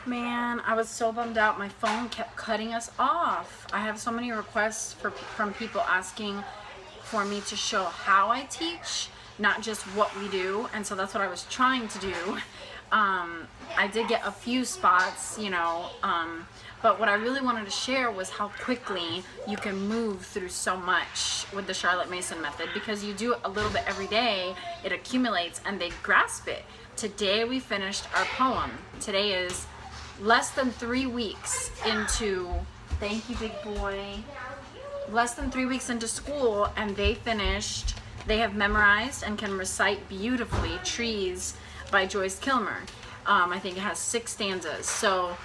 Man, I was so bummed out. My phone kept cutting us off. I have so many requests from people asking for me to show how I teach, not just what we do. And so that's what I was trying to do. I did get a few spots, but what I really wanted to share was how quickly you can move through so much with the Charlotte Mason method, because you do it a little bit every day, it accumulates and they grasp it. Today we finished our poem. Today is less than 3 weeks into, thank you big boy, less than 3 weeks into school, and they have memorized and can recite beautifully Trees by Joyce Kilmer. I think it has 6 stanzas. So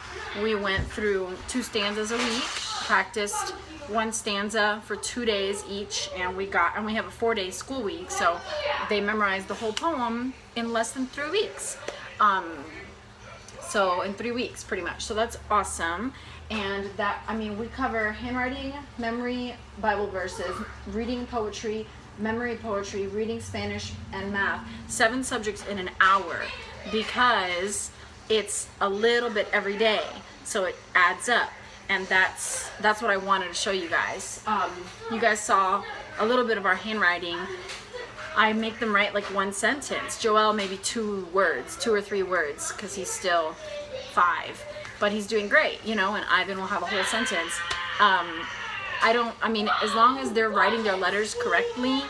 we went through 2 stanzas a week, practiced 1 stanza for 2 days each, and we have a 4-day school week, so they memorized the whole poem in less than 3 weeks. So in 3 weeks, pretty much. So that's awesome. And we cover handwriting, memory, Bible verses, reading poetry, memory poetry, reading Spanish, and math. 7 subjects in an hour, because it's a little bit every day, so it adds up. And that's what I wanted to show you guys. You guys saw a little bit of our handwriting. I make them write like 1 sentence. Joel maybe 2 or 3 words, because he's still 5, but he's doing great, and Ivan will have a whole sentence. As long as they're writing their letters correctly,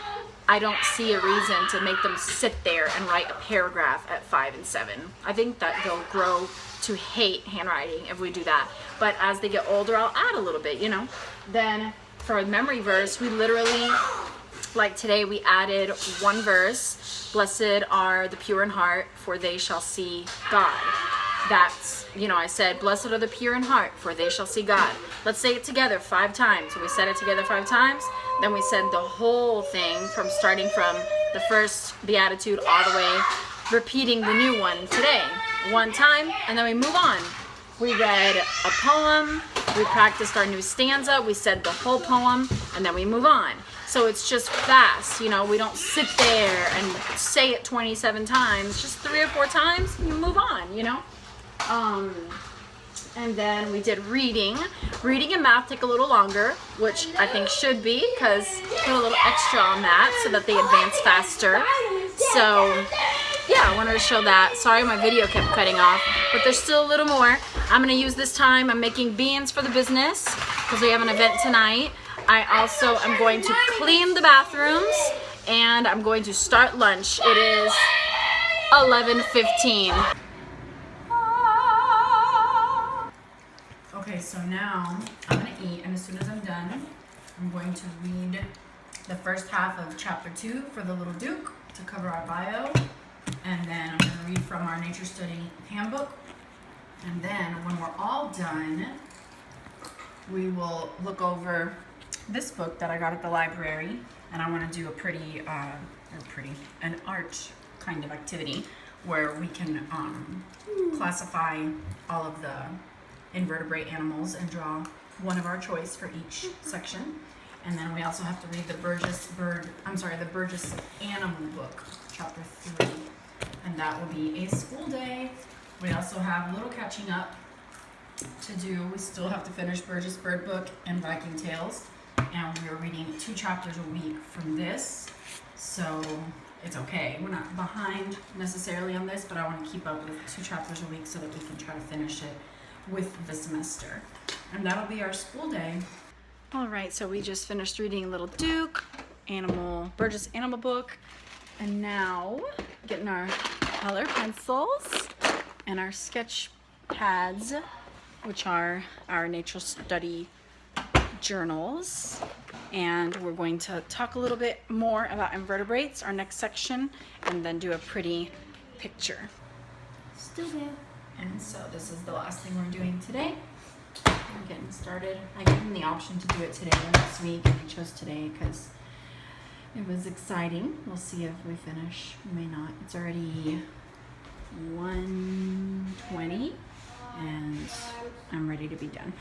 I don't see a reason to make them sit there and write a paragraph at 5 and 7. I think that they'll grow to hate handwriting if we do that. But as they get older, I'll add a little bit, Then for a memory verse, we literally, like today, we added 1 verse. Blessed are the pure in heart, for they shall see God. That's, I said, blessed are the pure in heart, for they shall see God. Let's say it together 5 times. So we said it together 5 times. Then we said the whole thing starting from the first beatitude all the way, repeating the new one today 1 time, and then we move on. We read a poem, we practiced our new stanza, we said the whole poem, and then we move on. So it's just fast, we don't sit there and say it 27 times, just 3 or 4 times, and you move on, And then we did reading. Reading and math take a little longer, which I think should be, because put a little extra on that so that they advance faster. So yeah, I wanted to show that. Sorry my video kept cutting off, but there's still a little more. I'm going to use this time. I'm making beans for the business because we have an event tonight. I also am going to clean the bathrooms, and I'm going to start lunch. It is 11:15. Okay, so now I'm going to eat, and as soon as I'm done, I'm going to read the first half of chapter 2 for the little Duke to cover our bio, and then I'm going to read from our nature study handbook, and then when we're all done, we will look over this book that I got at the library, and I want to do an art kind of activity where we can classify all of the invertebrate animals and draw one of our choice for each section. And then we also have to read the Burgess Animal Book, chapter 3, and that will be a school day. We also have a little catching up to do. We still have to finish Burgess Bird Book and Viking Tales, and we're reading 2 chapters a week from this, so it's okay. We're not behind necessarily on this, but I want to keep up with 2 chapters a week so that we can try to finish it with the semester. And that'll be our school day. All right, so we just finished reading Little Duke, Burgess Animal Book, and now getting our color pencils and our sketch pads, which are our nature study journals. And we're going to talk a little bit more about invertebrates, our next section, and then do a pretty picture. Still there. And so this is the last thing we're doing today. We're getting started. I gave him the option to do it today or next week, and he chose today because it was exciting. We'll see if we finish. We may not. It's already 1:20, and I'm ready to be done.